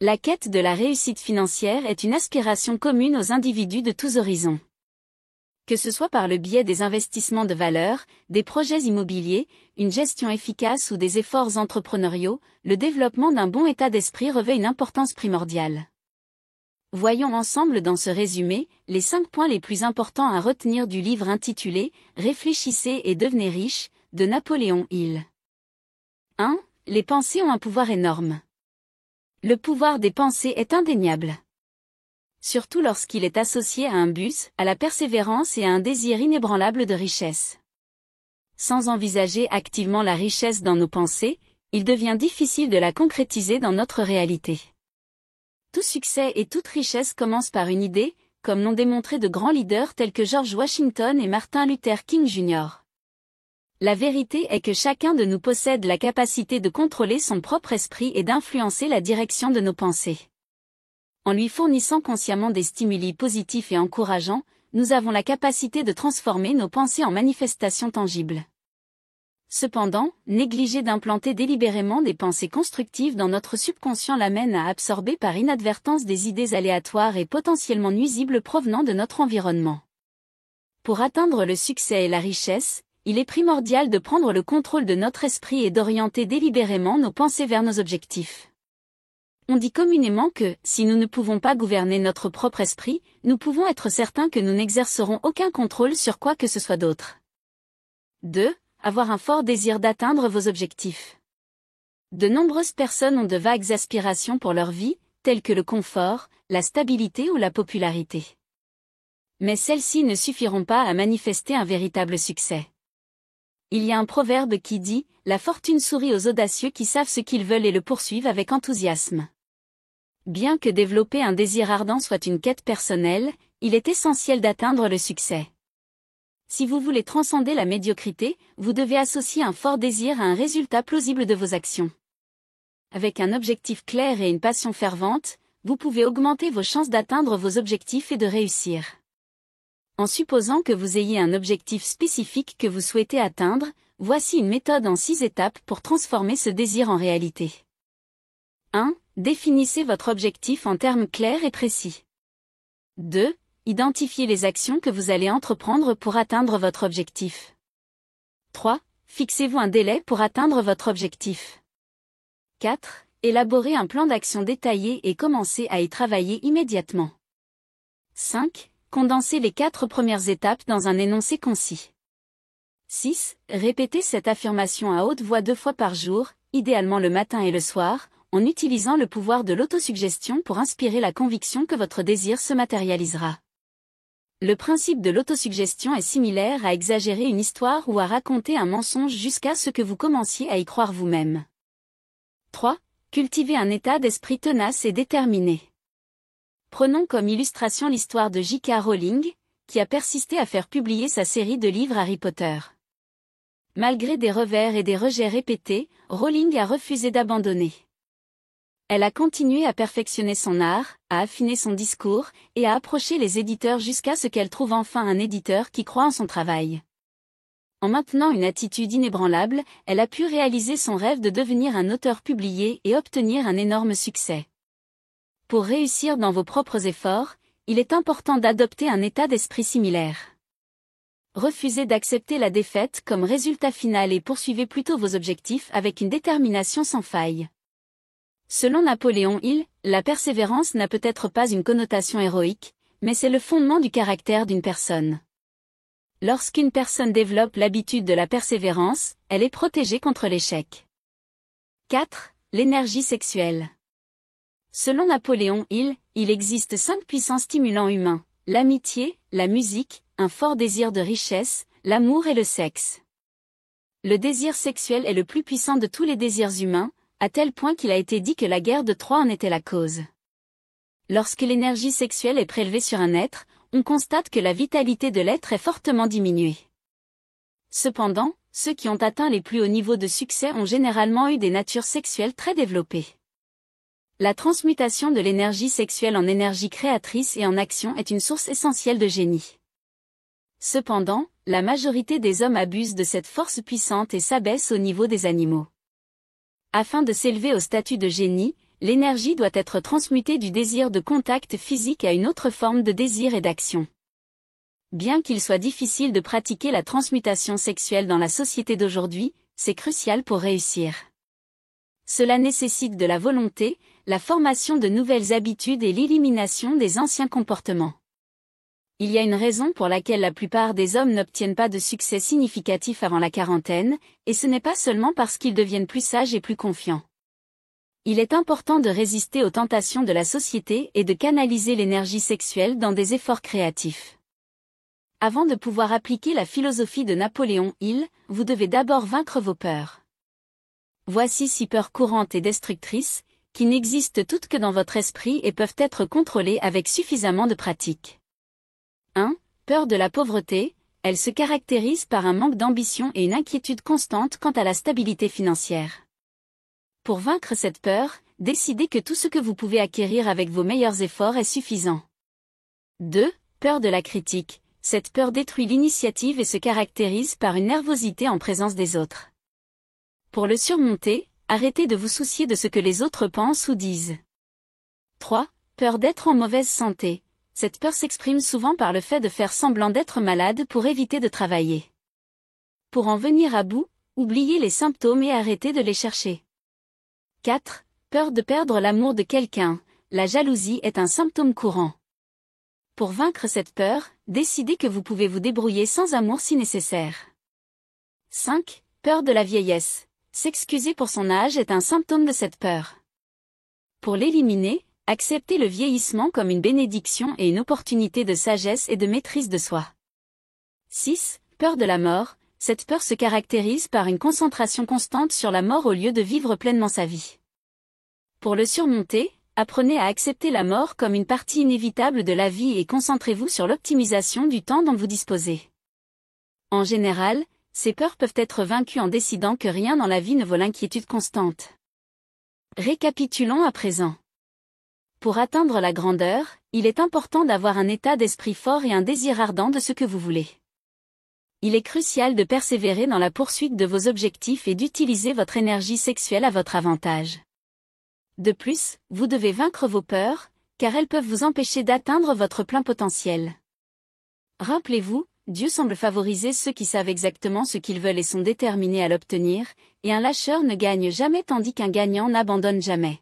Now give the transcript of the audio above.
La quête de la réussite financière est une aspiration commune aux individus de tous horizons. Que ce soit par le biais des investissements de valeur, des projets immobiliers, une gestion efficace ou des efforts entrepreneuriaux, le développement d'un bon état d'esprit revêt une importance primordiale. Voyons ensemble dans ce résumé, les 5 points les plus importants à retenir du livre intitulé « Réfléchissez et devenez riche » de Napoléon Hill. 1. Les pensées ont un pouvoir énorme. Le pouvoir des pensées est indéniable. Surtout lorsqu'il est associé à un but, à la persévérance et à un désir inébranlable de richesse. Sans envisager activement la richesse dans nos pensées, il devient difficile de la concrétiser dans notre réalité. Tout succès et toute richesse commencent par une idée, comme l'ont démontré de grands leaders tels que George Washington et Martin Luther King Jr. La vérité est que chacun de nous possède la capacité de contrôler son propre esprit et d'influencer la direction de nos pensées. En lui fournissant consciemment des stimuli positifs et encourageants, nous avons la capacité de transformer nos pensées en manifestations tangibles. Cependant, négliger d'implanter délibérément des pensées constructives dans notre subconscient l'amène à absorber par inadvertance des idées aléatoires et potentiellement nuisibles provenant de notre environnement. Pour atteindre le succès et la richesse, il est primordial de prendre le contrôle de notre esprit et d'orienter délibérément nos pensées vers nos objectifs. On dit communément que, si nous ne pouvons pas gouverner notre propre esprit, nous pouvons être certains que nous n'exercerons aucun contrôle sur quoi que ce soit d'autre. 2. Avoir un fort désir d'atteindre vos objectifs. De nombreuses personnes ont de vagues aspirations pour leur vie, telles que le confort, la stabilité ou la popularité. Mais celles-ci ne suffiront pas à manifester un véritable succès. Il y a un proverbe qui dit « La fortune sourit aux audacieux qui savent ce qu'ils veulent et le poursuivent avec enthousiasme ». Bien que développer un désir ardent soit une quête personnelle, il est essentiel d'atteindre le succès. Si vous voulez transcender la médiocrité, vous devez associer un fort désir à un résultat plausible de vos actions. Avec un objectif clair et une passion fervente, vous pouvez augmenter vos chances d'atteindre vos objectifs et de réussir. En supposant que vous ayez un objectif spécifique que vous souhaitez atteindre, voici une méthode en 6 étapes pour transformer ce désir en réalité. 1. Définissez votre objectif en termes clairs et précis. 2. Identifiez les actions que vous allez entreprendre pour atteindre votre objectif. 3. Fixez-vous un délai pour atteindre votre objectif. 4. Élaborez un plan d'action détaillé et commencez à y travailler immédiatement. 5. Condensez les 4 premières étapes dans un énoncé concis. 6. Répétez cette affirmation à haute voix 2 fois par jour, idéalement le matin et le soir, en utilisant le pouvoir de l'autosuggestion pour inspirer la conviction que votre désir se matérialisera. Le principe de l'autosuggestion est similaire à exagérer une histoire ou à raconter un mensonge jusqu'à ce que vous commenciez à y croire vous-même. 3. Cultivez un état d'esprit tenace et déterminé. Prenons comme illustration l'histoire de J.K. Rowling, qui a persisté à faire publier sa série de livres Harry Potter. Malgré des revers et des rejets répétés, Rowling a refusé d'abandonner. Elle a continué à perfectionner son art, à affiner son discours, et à approcher les éditeurs jusqu'à ce qu'elle trouve enfin un éditeur qui croit en son travail. En maintenant une attitude inébranlable, elle a pu réaliser son rêve de devenir un auteur publié et obtenir un énorme succès. Pour réussir dans vos propres efforts, il est important d'adopter un état d'esprit similaire. Refusez d'accepter la défaite comme résultat final et poursuivez plutôt vos objectifs avec une détermination sans faille. Selon Napoléon Hill, la persévérance n'a peut-être pas une connotation héroïque, mais c'est le fondement du caractère d'une personne. Lorsqu'une personne développe l'habitude de la persévérance, elle est protégée contre l'échec. 4. L'énergie sexuelle. Selon Napoléon Hill, il existe 5 puissants stimulants humains, l'amitié, la musique, un fort désir de richesse, l'amour et le sexe. Le désir sexuel est le plus puissant de tous les désirs humains, à tel point qu'il a été dit que la guerre de Troie en était la cause. Lorsque l'énergie sexuelle est prélevée sur un être, on constate que la vitalité de l'être est fortement diminuée. Cependant, ceux qui ont atteint les plus hauts niveaux de succès ont généralement eu des natures sexuelles très développées. La transmutation de l'énergie sexuelle en énergie créatrice et en action est une source essentielle de génie. Cependant, la majorité des hommes abusent de cette force puissante et s'abaissent au niveau des animaux. Afin de s'élever au statut de génie, l'énergie doit être transmutée du désir de contact physique à une autre forme de désir et d'action. Bien qu'il soit difficile de pratiquer la transmutation sexuelle dans la société d'aujourd'hui, c'est crucial pour réussir. Cela nécessite de la volonté, la formation de nouvelles habitudes et l'élimination des anciens comportements. Il y a une raison pour laquelle la plupart des hommes n'obtiennent pas de succès significatif avant la quarantaine, et ce n'est pas seulement parce qu'ils deviennent plus sages et plus confiants. Il est important de résister aux tentations de la société et de canaliser l'énergie sexuelle dans des efforts créatifs. Avant de pouvoir appliquer la philosophie de Napoléon Hill, vous devez d'abord vaincre vos peurs. Voici 6 peurs courantes et destructrices, qui n'existent toutes que dans votre esprit et peuvent être contrôlées avec suffisamment de pratique. 1. Peur de la pauvreté, elle se caractérise par un manque d'ambition et une inquiétude constante quant à la stabilité financière. Pour vaincre cette peur, décidez que tout ce que vous pouvez acquérir avec vos meilleurs efforts est suffisant. 2. Peur de la critique, cette peur détruit l'initiative et se caractérise par une nervosité en présence des autres. Pour le surmonter, arrêtez de vous soucier de ce que les autres pensent ou disent. 3. Peur d'être en mauvaise santé. Cette peur s'exprime souvent par le fait de faire semblant d'être malade pour éviter de travailler. Pour en venir à bout, oubliez les symptômes et arrêtez de les chercher. 4. Peur de perdre l'amour de quelqu'un. La jalousie est un symptôme courant. Pour vaincre cette peur, décidez que vous pouvez vous débrouiller sans amour si nécessaire. 5. Peur de la vieillesse. S'excuser pour son âge est un symptôme de cette peur. Pour l'éliminer, acceptez le vieillissement comme une bénédiction et une opportunité de sagesse et de maîtrise de soi. 6. Peur de la mort. Cette peur se caractérise par une concentration constante sur la mort au lieu de vivre pleinement sa vie. Pour le surmonter, apprenez à accepter la mort comme une partie inévitable de la vie et concentrez-vous sur l'optimisation du temps dont vous disposez. En général, ces peurs peuvent être vaincues en décidant que rien dans la vie ne vaut l'inquiétude constante. Récapitulons à présent. Pour atteindre la grandeur, il est important d'avoir un état d'esprit fort et un désir ardent de ce que vous voulez. Il est crucial de persévérer dans la poursuite de vos objectifs et d'utiliser votre énergie sexuelle à votre avantage. De plus, vous devez vaincre vos peurs, car elles peuvent vous empêcher d'atteindre votre plein potentiel. Rappelez-vous, Dieu semble favoriser ceux qui savent exactement ce qu'ils veulent et sont déterminés à l'obtenir, et un lâcheur ne gagne jamais tandis qu'un gagnant n'abandonne jamais.